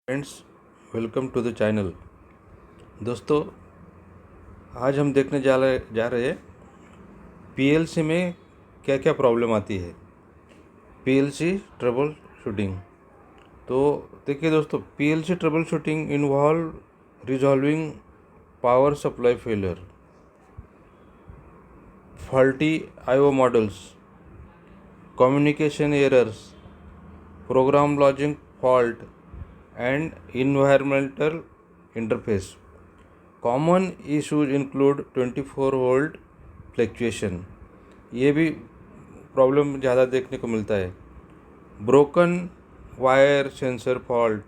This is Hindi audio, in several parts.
Friends, welcome to the channel. दोस्तों, आज हम देखने जा रहे हैं पीएलसी में क्या क्या प्रॉब्लम आती है। PLC troubleshooting. तो देखिए दोस्तों, PLC troubleshooting involve resolving power supply failure, faulty IO models, communication errors, program logic fault and environmental interface. Common issues include 24 volt fluctuation, ये भी प्रॉब्लम ज़्यादा देखने को मिलता है। Broken wire sensor fault,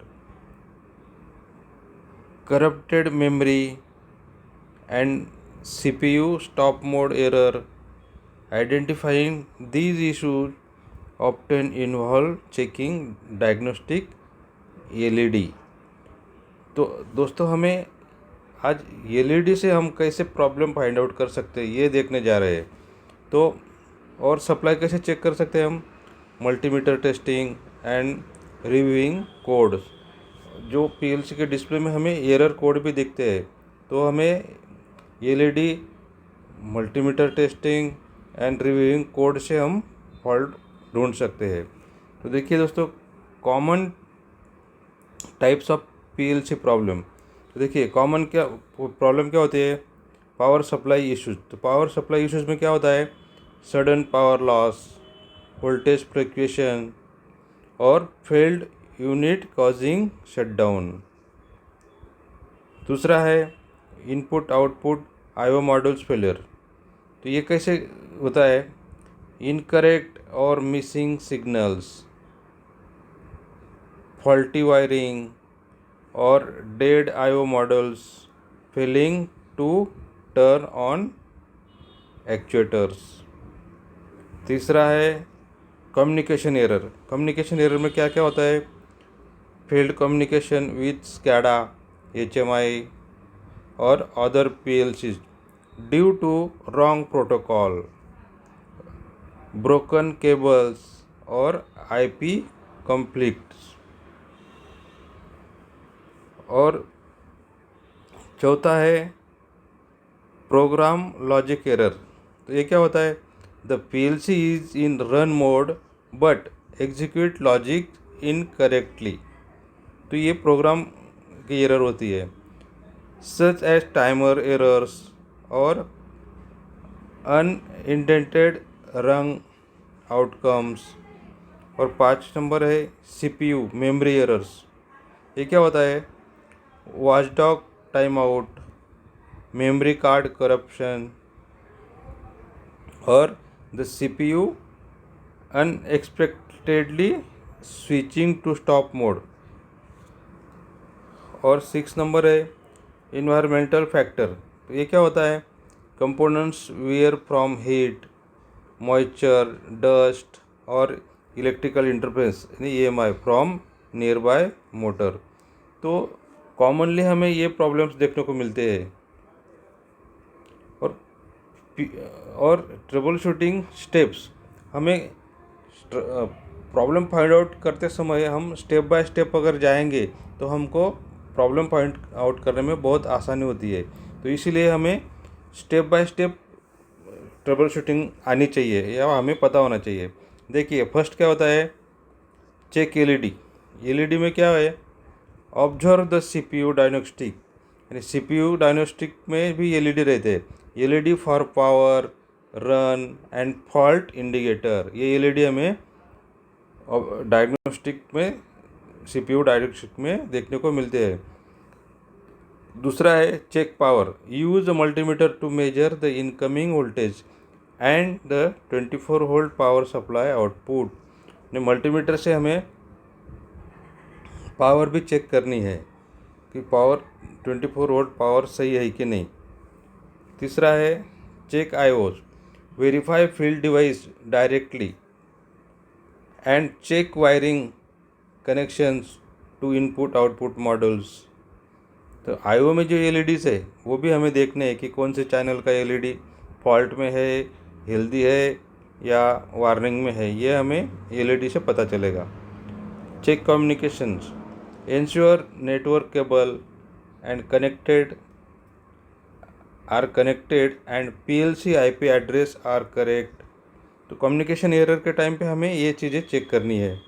corrupted memory and CPU stop mode error. Identifying these issues often involve checking diagnostic LED। तो दोस्तों, हमें आज LED से हम कैसे प्रॉब्लम फाइंड आउट कर सकते हैं ये देखने जा रहे हैं। तो और सप्लाई कैसे चेक कर सकते हैं हम? Multimeter testing and reviewing codes. जो पीएलसी के डिस्प्ले में हमें एरर कोड भी दिखते हैं, तो हमें LED multimeter testing and reviewing code से हम फॉल्ट ढूंढ सकते हैं। तो देखिए दोस्तों, common types of PLC problem. तो देखिए, कॉमन क्या प्रॉब्लम क्या होती है? Power supply issues. तो पावर सप्लाई इश्यूज में क्या होता है? Sudden power loss, voltage fluctuation और फेल्ड यूनिट कॉजिंग शटडाउन। दूसरा है input output IO modules failure. तो ये कैसे होता है? इनकरेक्ट और मिसिंग सिग्नल्स, फॉल्टी वायरिंग और dead IO models failing to turn on actuators. तीसरा है कम्युनिकेशन एरर। कम्युनिकेशन एरर में क्या क्या होता है? Failed communication with SCADA, HMI और other PLCs due to wrong protocol, broken cables और IP कॉन्फ्लिक्ट्स। और चौथा है प्रोग्राम लॉजिक एरर। तो ये क्या होता है? The PLC is in run mode but execute logic incorrectly. तो ये प्रोग्राम की एरर होती है, सच एज टाइमर एरर्स और अनइंडेंटेड रंग आउटकम्स। और 5 नंबर है CPU मेमोरी एरर्स। ये क्या होता है? Watchdog time out, memory card corruption और the CPU unexpectedly switching to stop mode. और 6 नंबर है इन्वायरमेंटल फैक्टर। तो ये क्या होता है? Components wear from heat, moisture, dust और इलेक्ट्रिकल इंटरफेरेंस यानी EMI from nearby motor. तो कॉमनली हमें ये प्रॉब्लम्स देखने को मिलते हैं। और ट्रबल शूटिंग स्टेप्स, हमें प्रॉब्लम फाइंड आउट करते समय हम स्टेप बाय स्टेप अगर जाएंगे तो हमको प्रॉब्लम फाइंड आउट करने में बहुत आसानी होती है। तो इसीलिए हमें step by step trouble shooting आनी चाहिए या हमें पता होना चाहिए। देखिए, फर्स्ट क्या होता है? Check LED। LED में क्या है? ऑब्जर्व द CPU डायग्नोस्टिक, यानी CPU डायग्नोस्टिक में भी LED रहते हैं। LED for power, run and fault indicator. ये LED हमें डायग्नोस्टिक में, CPU डायग्नोस्टिक में देखने को मिलते हैं। दूसरा है check power. Use a multimeter to measure the incoming voltage and the 24 volt power supply output. Multimeter से हमें पावर भी चेक करनी है कि पावर 24 वोल्ट पावर सही है कि नहीं। तीसरा है check IOs। Verify field device directly and check wiring connections to input output modules. तो IO में जो LEDs है वो भी हमें देखने हैं कि कौन से चैनल का LED फॉल्ट में है, हेल्दी है या वार्निंग में है। ये हमें LED से पता चलेगा। Check communications. ensure network cable and are connected and PLC IP address are correct। तो कम्युनिकेशन एरर के टाइम पे हमें ये चीज़ें चेक करनी है।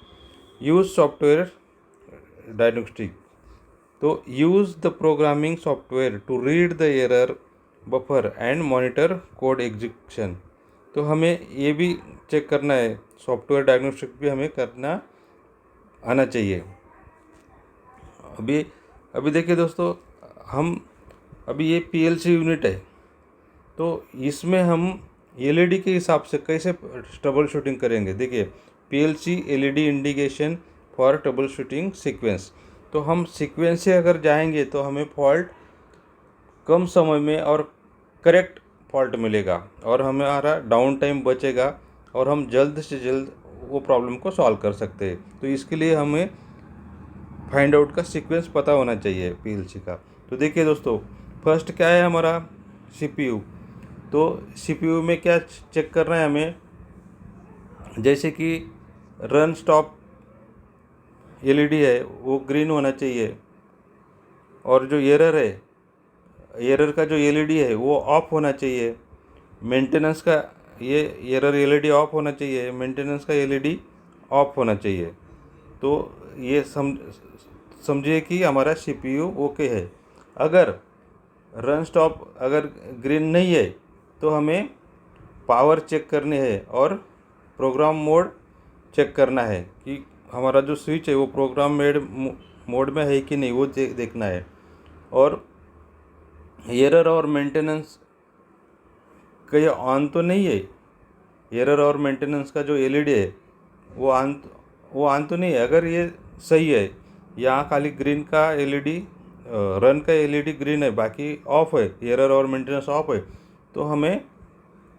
यूज़ सॉफ्टवेयर डायग्नोस्टिक, तो use the programming software to read the error buffer and monitor code execution. तो हमें ये भी चेक करना है, सॉफ्टवेयर डायग्नोस्टिक भी हमें करना आना चाहिए। अभी देखिए दोस्तों, हम अभी ये PLC यूनिट है, तो इसमें हम LED के हिसाब से कैसे ट्रबल शूटिंग करेंगे। देखिए, PLC LED indication for trouble shooting sequence. तो हम सीक्वेंस से अगर जाएंगे तो हमें फॉल्ट कम समय में और करेक्ट फॉल्ट मिलेगा और हमारा डाउन टाइम बचेगा और हम जल्द से जल्द वो प्रॉब्लम को सॉल्व कर सकते हैं। तो इसके लिए हमें फाइंड आउट का सीक्वेंस पता होना चाहिए PLC का। तो देखिए दोस्तों, फर्स्ट क्या है हमारा CPU। तो CPU में क्या चेक करना है हमें, जैसे कि रन स्टॉप LED है वो ग्रीन होना चाहिए, और जो एरर का जो LED है वो ऑफ होना चाहिए। मेंटेनेंस का ये एरर LED ऑफ होना चाहिए, मेंटेनेंस का LED ऑफ होना चाहिए। तो ये समझिए कि हमारा CPU ओके है। अगर रन स्टॉप अगर ग्रीन नहीं है तो हमें पावर चेक करनी है और प्रोग्राम मोड चेक करना है कि हमारा जो स्विच है वो प्रोग्राम मोड में है कि नहीं, वो देखना है। और एरर और मेंटेनेंस का ये ऑन तो नहीं है, एरर और मेंटेनेंस का जो LED है वो ऑन तो नहीं है। अगर ये सही है, यहाँ खाली ग्रीन का LED, रन का LED ग्रीन है, बाकी ऑफ है, एरर और मेंटेनेंस ऑफ है, तो हमें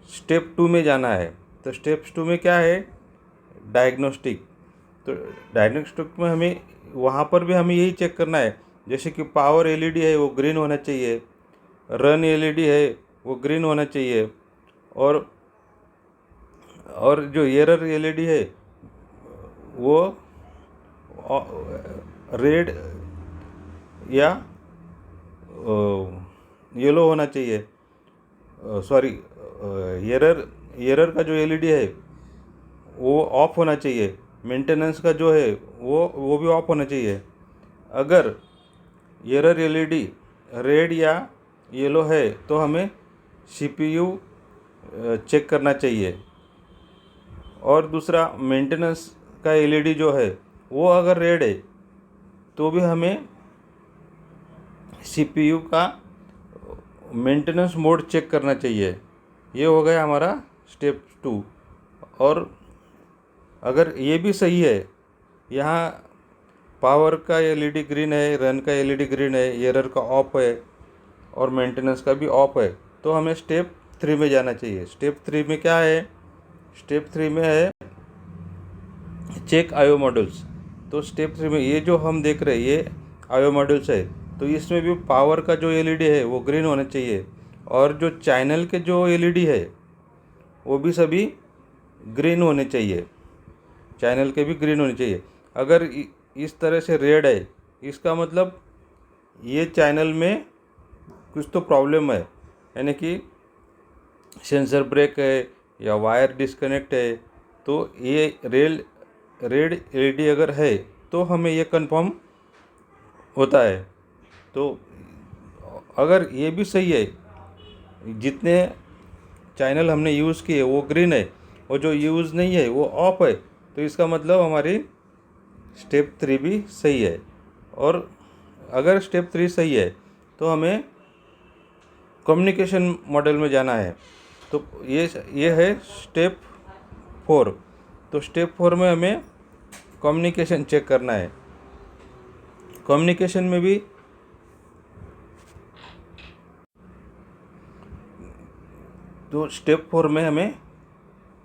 स्टेप 2 में जाना है। तो स्टेप 2 में क्या है, डायग्नोस्टिक। तो डायग्नोस्टिक में हमें वहाँ पर भी हमें यही चेक करना है, जैसे कि पावर LED है वो ग्रीन होना चाहिए, रन LED है वो ग्रीन होना चाहिए, और जो एरर LED है वो रेड या येलो होना चाहिए। सॉरी, एरर का जो LED है वो ऑफ होना चाहिए, मेंटेनेंस का जो है वो भी ऑफ होना चाहिए। अगर एरर LED रेड या येलो है तो हमें CPU चेक करना चाहिए। और दूसरा, मेंटेनेंस का LED जो है वो अगर रेड है तो भी हमें CPU का मेंटेनेंस मोड चेक करना चाहिए। ये हो गया हमारा स्टेप 2। और अगर ये भी सही है, यहाँ पावर का LED ग्रीन है, रन का LED ग्रीन है, एरर का ऑफ है और मेंटेनेंस का भी ऑफ है, तो हमें स्टेप 3 में जाना चाहिए। स्टेप 3 में क्या है, स्टेप 3 में है चेक IO मॉड्यूल्स। तो स्टेप 3 में ये जो हम देख रहे हैं ये IO मॉड्यूल्स है, तो इसमें भी पावर का जो LED है वो ग्रीन होना चाहिए, और जो चैनल के जो LED है वो भी सभी ग्रीन होने चाहिए, चैनल के भी ग्रीन होने चाहिए। अगर इस तरह से रेड है, इसका मतलब ये चैनल में कुछ तो प्रॉब्लम है, यानी कि सेंसर ब्रेक है या वायर डिस्कनेक्ट है। तो ये रेड LED अगर है तो हमें ये कंफर्म होता है। तो अगर ये भी सही है, जितने चैनल हमने यूज़ किए वो ग्रीन है और जो यूज़ नहीं है वो ऑफ है, तो इसका मतलब हमारी स्टेप 3 भी सही है। और अगर स्टेप 3 सही है तो हमें कम्युनिकेशन मॉडल में जाना है। तो ये है स्टेप 4। तो स्टेप 4 में हमें कम्युनिकेशन चेक करना है। कम्युनिकेशन में भी तो स्टेप 4 में हमें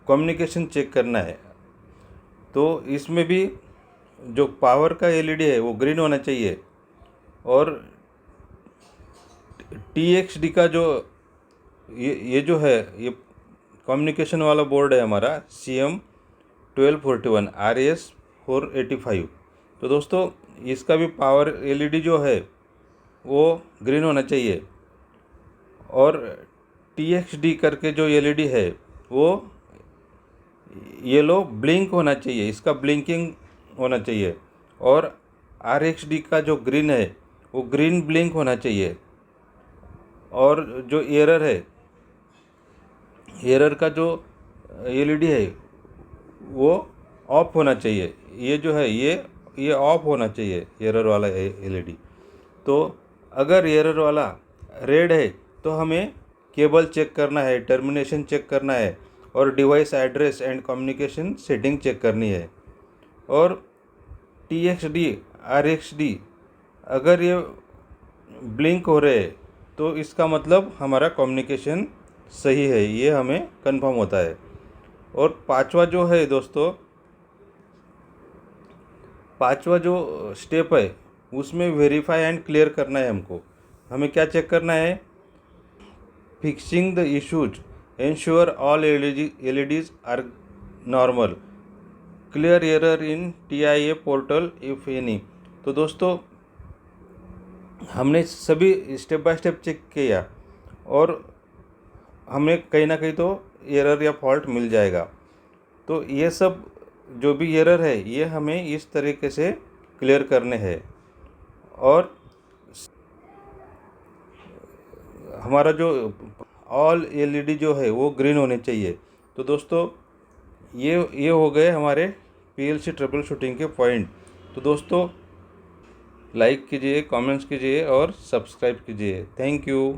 कम्युनिकेशन चेक करना है। तो इसमें भी जो पावर का LED है वो ग्रीन होना चाहिए, और TXD का जो ये जो है, ये कम्युनिकेशन वाला बोर्ड है हमारा CM1241 RS485। तो दोस्तों इसका भी पावर एलईडी जो है वो ग्रीन होना चाहिए। और टीएक्सडी करके जो एलईडी है वो येलो ब्लिंक होना चाहिए, इसका ब्लिंकिंग होना चाहिए। और आरएक्सडी का जो ग्रीन है वो ग्रीन ब्लिंक होना चाहिए। और जो एरर का जो एलईडी है वो ऑफ होना चाहिए। ये जो है ये ऑफ होना चाहिए एरर वाला एलईडी। तो अगर एरर वाला रेड है तो हमें केबल चेक करना है, टर्मिनेशन चेक करना है और device address and communication setting check करनी है। और टीएक्सडी आरएक्सडी अगर ये ब्लिंक हो रहे हैं तो इसका मतलब हमारा कम्युनिकेशन सही है, ये हमें कंफर्म होता है। और पांचवा जो स्टेप है उसमें वेरीफाई एंड क्लियर करना है हमको। हमें क्या चेक करना है? Fixing the issues, ensure all LEDs are normal, clear error in TIA portal if any. तो दोस्तों हमने सभी स्टेप बाय स्टेप चेक किया और हमें कहीं ना कहीं तो एरर या फॉल्ट मिल जाएगा। तो ये सब जो भी एरर है ये हमें इस तरीके से क्लियर करने हैं। और हमारा जो ऑल एलईडी जो है वो ग्रीन होने चाहिए। तो दोस्तों ये हो गए हमारे पीएलसी ट्रबल शूटिंग के पॉइंट। तो दोस्तों लाइक कीजिए, कमेंट्स कीजिए और सब्सक्राइब कीजिए। Thank you.